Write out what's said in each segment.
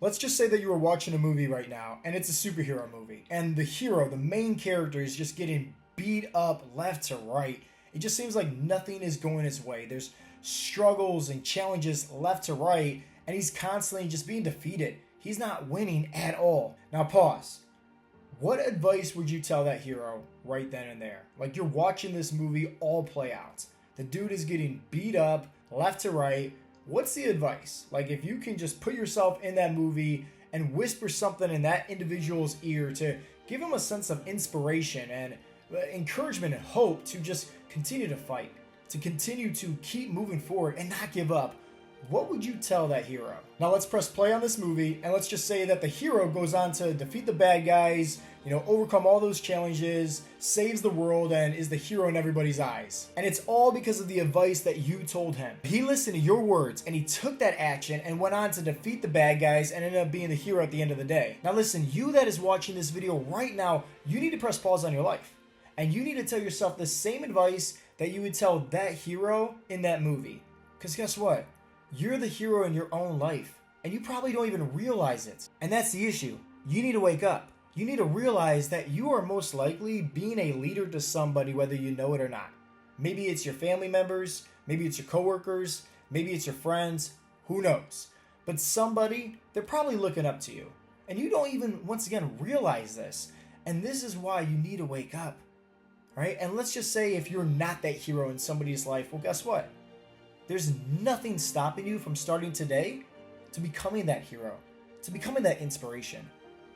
Let's just say that you are watching a movie right now and it's a superhero movie and the hero, the main character, is just getting beat up left to right. It just seems like nothing is going his way. There's struggles and challenges left to right and he's constantly just being defeated. He's not winning at all. Now pause. What advice would you tell that hero right then and there? Like, you're watching this movie all play out. The dude is getting beat up left to right. What's the advice? Like, if you can just put yourself in that movie and whisper something in that individual's ear to give him a sense of inspiration and encouragement and hope to just continue to fight, to continue to keep moving forward and not give up, what would you tell that hero? Now let's press play on this movie and let's just say that the hero goes on to defeat the bad guys, overcome all those challenges, saves the world, and is the hero in everybody's eyes. And it's all because of the advice that you told him. He listened to your words and he took that action and went on to defeat the bad guys and ended up being the hero at the end of the day. Now listen, you that is watching this video right now, you need to press pause on your life. And you need to tell yourself the same advice that you would tell that hero in that movie. Because guess what? You're the hero in your own life, and you probably don't even realize it. And that's the issue. You need to wake up. You need to realize that you are most likely being a leader to somebody, whether you know it or not. Maybe it's your family members, maybe it's your coworkers, maybe it's your friends, who knows? But somebody, they're probably looking up to you. And you don't even, once again, realize this. And this is why you need to wake up, right? And let's just say if you're not that hero in somebody's life, well, guess what? There's nothing stopping you from starting today to becoming that hero, to becoming that inspiration,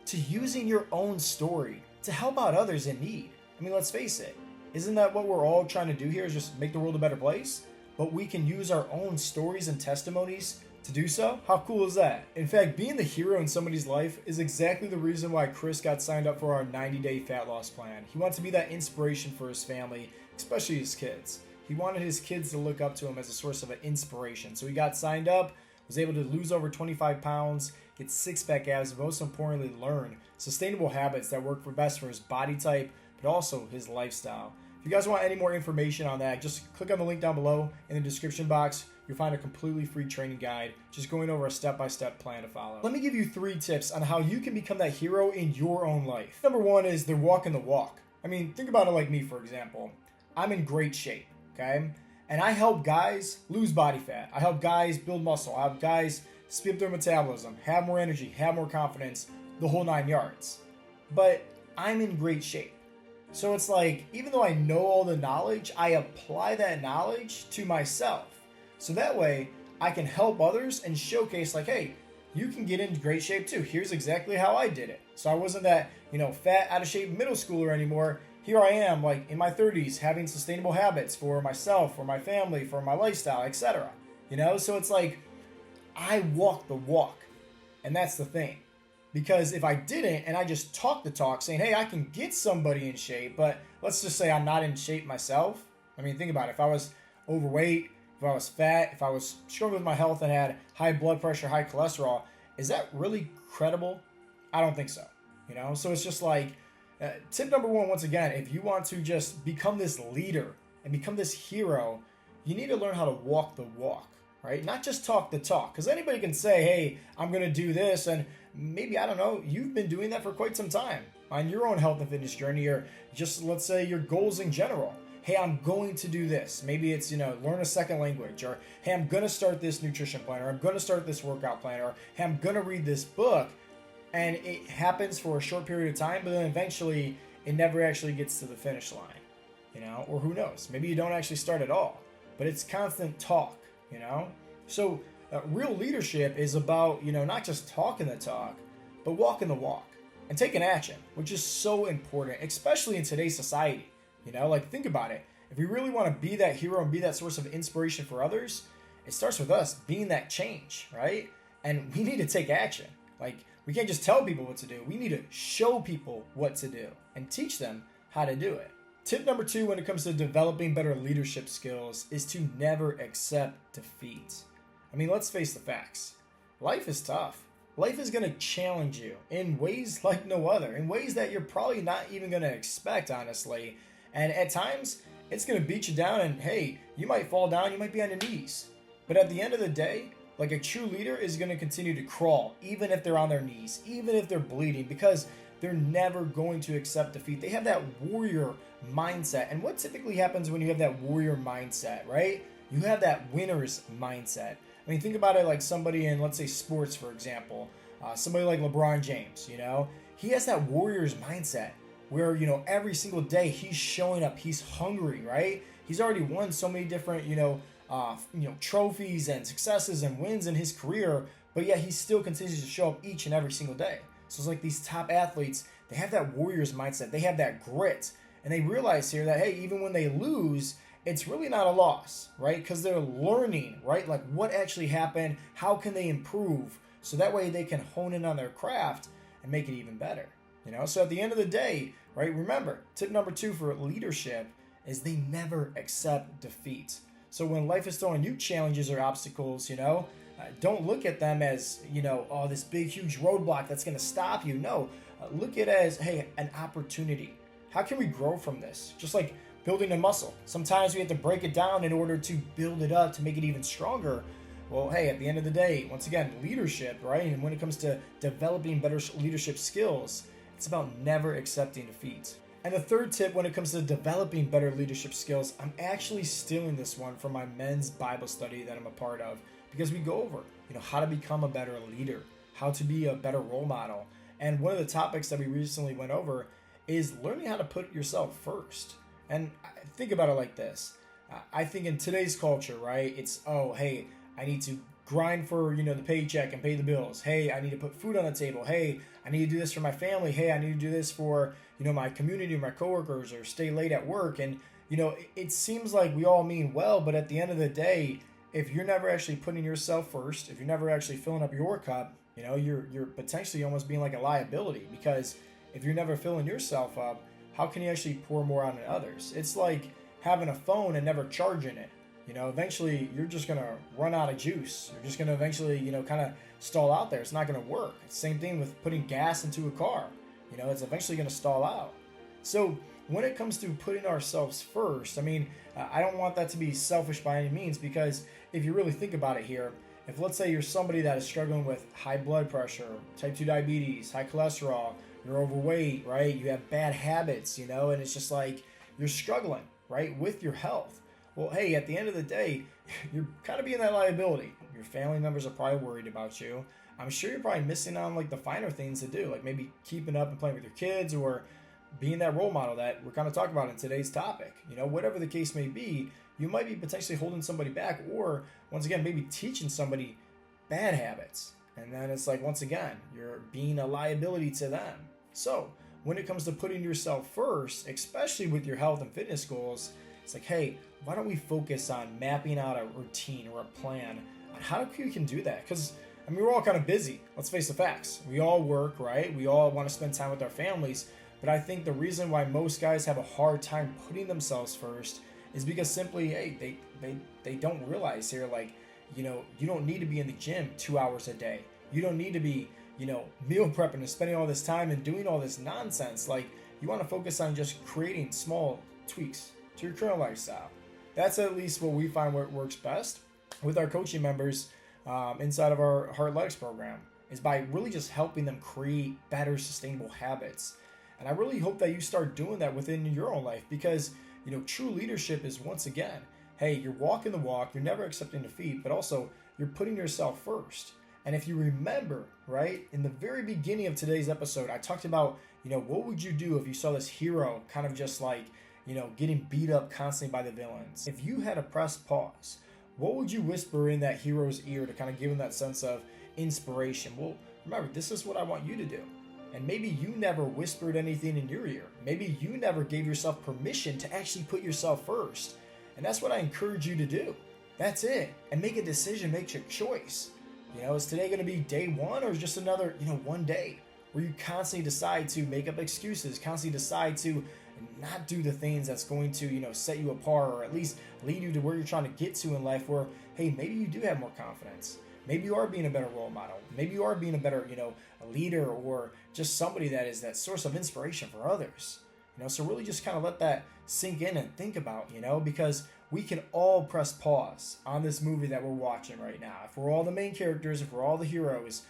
to using your own story to help out others in need. I mean, let's face it. Isn't that what we're all trying to do here, is just make the world a better place? But we can use our own stories and testimonies to do so? How cool is that? In fact, being the hero in somebody's life is exactly the reason why Chris got signed up for our 90-day fat loss plan. He wants to be that inspiration for his family, especially his kids. He wanted his kids to look up to him as a source of an inspiration. So he got signed up, was able to lose over 25 pounds, get six-pack abs, and most importantly, learn sustainable habits that work for best for his body type, but also his lifestyle. If you guys want any more information on that, just click on the link down below in the description box. You'll find a completely free training guide, just going over a step-by-step plan to follow. Let me give you 3 tips on how you can become that hero in your own life. Number 1 is they're walking the walk. I mean, think about it like me, for example. I'm in great shape. Okay? And I help guys lose body fat. I help guys build muscle. I help guys speed up their metabolism, have more energy, have more confidence, the whole 9 yards. But I'm in great shape. So it's like, even though I know all the knowledge, I apply that knowledge to myself. So that way, I can help others and showcase like, hey, you can get into great shape too. Here's exactly how I did it. So I wasn't that, fat, out of shape middle schooler anymore. Here I am, like in my 30s, having sustainable habits for myself, for my family, for my lifestyle, etc. So it's like, I walk the walk. And that's the thing. Because if I didn't, and I just talk the talk saying, hey, I can get somebody in shape, but let's just say I'm not in shape myself. I mean, think about it. If I was overweight, if I was fat, if I was struggling with my health and had high blood pressure, high cholesterol, is that really credible? I don't think so. So it's just like, tip number 1, once again, if you want to just become this leader and become this hero, you need to learn how to walk the walk, right? Not just talk the talk. Because anybody can say, hey, I'm going to do this. And maybe, I don't know, you've been doing that for quite some time on your own health and fitness journey, or just, let's say, your goals in general. Hey, I'm going to do this. Maybe it's, learn a second language, or hey, I'm going to start this nutrition plan, or I'm going to start this workout plan, or hey, I'm going to read this book. And it happens for a short period of time, but then eventually it never actually gets to the finish line, or who knows? Maybe you don't actually start at all, but it's constant talk, So real leadership is about, not just talking the talk, but walking the walk and taking action, which is so important, especially in today's society. Like, think about it. If we really want to be that hero and be that source of inspiration for others, it starts with us being that change, right? And we need to take action. Like, we can't just tell people what to do. We need to show people what to do and teach them how to do it. Tip number 2 when it comes to developing better leadership skills is to never accept defeat. I mean, let's face the facts. Life is tough. Life is going to challenge you in ways like no other, in ways that you're probably not even going to expect, honestly. And at times, it's going to beat you down and, hey, you might fall down, you might be on your knees. But at the end of the day, Like a true leader is going to continue to crawl, even if they're on their knees, even if they're bleeding, because they're never going to accept defeat. They have that warrior mindset. And what typically happens when you have that warrior mindset, right? You have that winner's mindset. I mean, think about it like somebody in, let's say, sports, for example. Somebody like LeBron James, he has that warrior's mindset where, every single day he's showing up, he's hungry, right? He's already won so many different, trophies and successes and wins in his career, but yet he still continues to show up each and every single day. So it's like these top athletes, they have that warrior's mindset, they have that grit, and they realize here that, hey, even when they lose, it's really not a loss, right? Because they're learning, right? Like what actually happened, how can they improve? So that way they can hone in on their craft and make it even better, So at the end of the day, right, remember, tip number 2 for leadership is they never accept defeat. So when life is throwing you challenges or obstacles, don't look at them as, oh, this big, huge roadblock that's going to stop you. No, look at it as, hey, an opportunity. How can we grow from this? Just like building a muscle. Sometimes we have to break it down in order to build it up, to make it even stronger. Well, hey, at the end of the day, once again, leadership, right? And when it comes to developing better leadership skills, it's about never accepting defeat. And the third tip when it comes to developing better leadership skills, I'm actually stealing this one from my men's Bible study that I'm a part of, because we go over, how to become a better leader, how to be a better role model. And one of the topics that we recently went over is learning how to put yourself first. And think about it like this. I think in today's culture, right, it's, oh, hey, I need to grind for, the paycheck and pay the bills. Hey, I need to put food on the table. Hey, I need to do this for my family. Hey, I need to do this for, my community, my coworkers, or stay late at work. And, it seems like we all mean well, but at the end of the day, if you're never actually putting yourself first, if you're never actually filling up your cup, you're potentially almost being like a liability, because if you're never filling yourself up, how can you actually pour more on others? It's like having a phone and never charging it. Eventually you're just going to run out of juice. You're just going to eventually, kind of stall out there. It's not going to work. It's the same thing with putting gas into a car. It's eventually going to stall out. So when it comes to putting ourselves first, I mean, I don't want that to be selfish by any means, because if you really think about it here, if let's say you're somebody that is struggling with high blood pressure, type 2 diabetes, high cholesterol, you're overweight, right? You have bad habits, and it's just like you're struggling, right, with your health. Well, hey, at the end of the day, you're kind of being that liability. Your family members are probably worried about you. I'm sure you're probably missing on like the finer things to do, like maybe keeping up and playing with your kids, or being that role model that we're kind of talking about in today's topic. Whatever the case may be, you might be potentially holding somebody back, or once again, maybe teaching somebody bad habits. And then it's like, once again, you're being a liability to them. So when it comes to putting yourself first, especially with your health and fitness goals, it's like, hey, why don't we focus on mapping out a routine or a plan on how you can do that? Because, I mean, we're all kind of busy. Let's face the facts. We all work, right? We all want to spend time with our families. But I think the reason why most guys have a hard time putting themselves first is because simply, hey, they don't realize here, like, you don't need to be in the gym 2 hours a day. You don't need to be, meal prepping and spending all this time and doing all this nonsense. Like, you want to focus on just creating small tweaks to your current lifestyle. That's at least what we find works best with our coaching members inside of our Heart Legs program, is by really just helping them create better sustainable habits. And I really hope that you start doing that within your own life, because true leadership is, once again, hey, you're walking the walk, you're never accepting defeat, but also you're putting yourself first. And if you remember, right, in the very beginning of today's episode, I talked about, what would you do if you saw this hero kind of just like, getting beat up constantly by the villains? If you had to press pause, what would you whisper in that hero's ear to kind of give him that sense of inspiration? Well, remember, this is what I want you to do. And maybe you never whispered anything in your ear. Maybe you never gave yourself permission to actually put yourself first. And that's what I encourage you to do. That's it. And make a decision, make your choice. Is today going to be day one, or is just another, one day where you constantly decide to make up excuses, constantly decide to not do the things that's going to, set you apart, or at least lead you to where you're trying to get to in life, where, hey, maybe you do have more confidence. Maybe you are being a better role model. Maybe you are being a better, a leader, or just somebody that is that source of inspiration for others. So really just kind of let that sink in and think about, because we can all press pause on this movie that we're watching right now. If we're all the main characters, if we're all the heroes,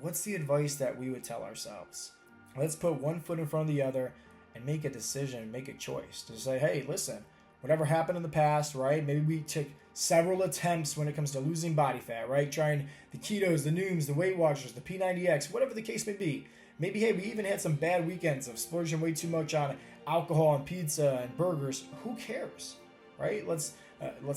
what's the advice that we would tell ourselves? Let's put one foot in front of the other and make a decision, make a choice to say, hey, listen, whatever happened in the past, right? Maybe we took several attempts when it comes to losing body fat, right? Trying the ketos, the Nooms, the Weight Watchers, the P90X, whatever the case may be. Maybe, hey, we even had some bad weekends of splurging way too much on alcohol and pizza and burgers. Who cares, right? Let's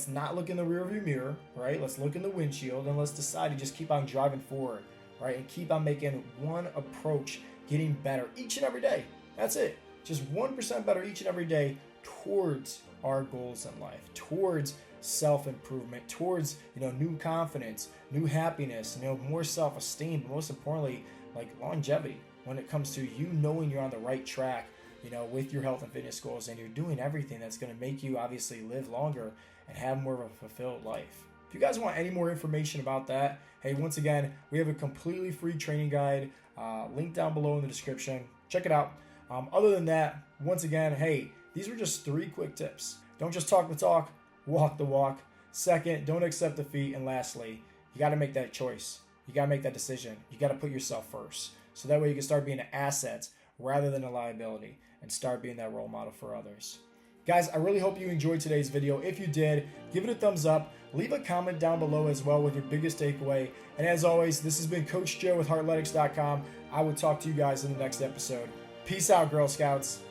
not look in the rearview mirror, right? Let's look in the windshield and let's decide to just keep on driving forward, right? And keep on making one approach, getting better each and every day. That's it. Just 1% better each and every day towards our goals in life, towards self-improvement, towards, new confidence, new happiness, more self-esteem, but most importantly, like longevity when it comes to you knowing you're on the right track, with your health and fitness goals, and you're doing everything that's going to make you obviously live longer and have more of a fulfilled life. If you guys want any more information about that, hey, once again, we have a completely free training guide, link down below in the description. Check it out. Other than that, once again, hey, these were just 3 quick tips. Don't just talk the talk, walk the walk. Second, don't accept defeat. And lastly, you got to make that choice. You got to make that decision. You got to put yourself first. So that way you can start being an asset rather than a liability and start being that role model for others. Guys, I really hope you enjoyed today's video. If you did, give it a thumbs up. Leave a comment down below as well with your biggest takeaway. And as always, this has been Coach Joe with Heartletics.com. I will talk to you guys in the next episode. Peace out, Girl Scouts.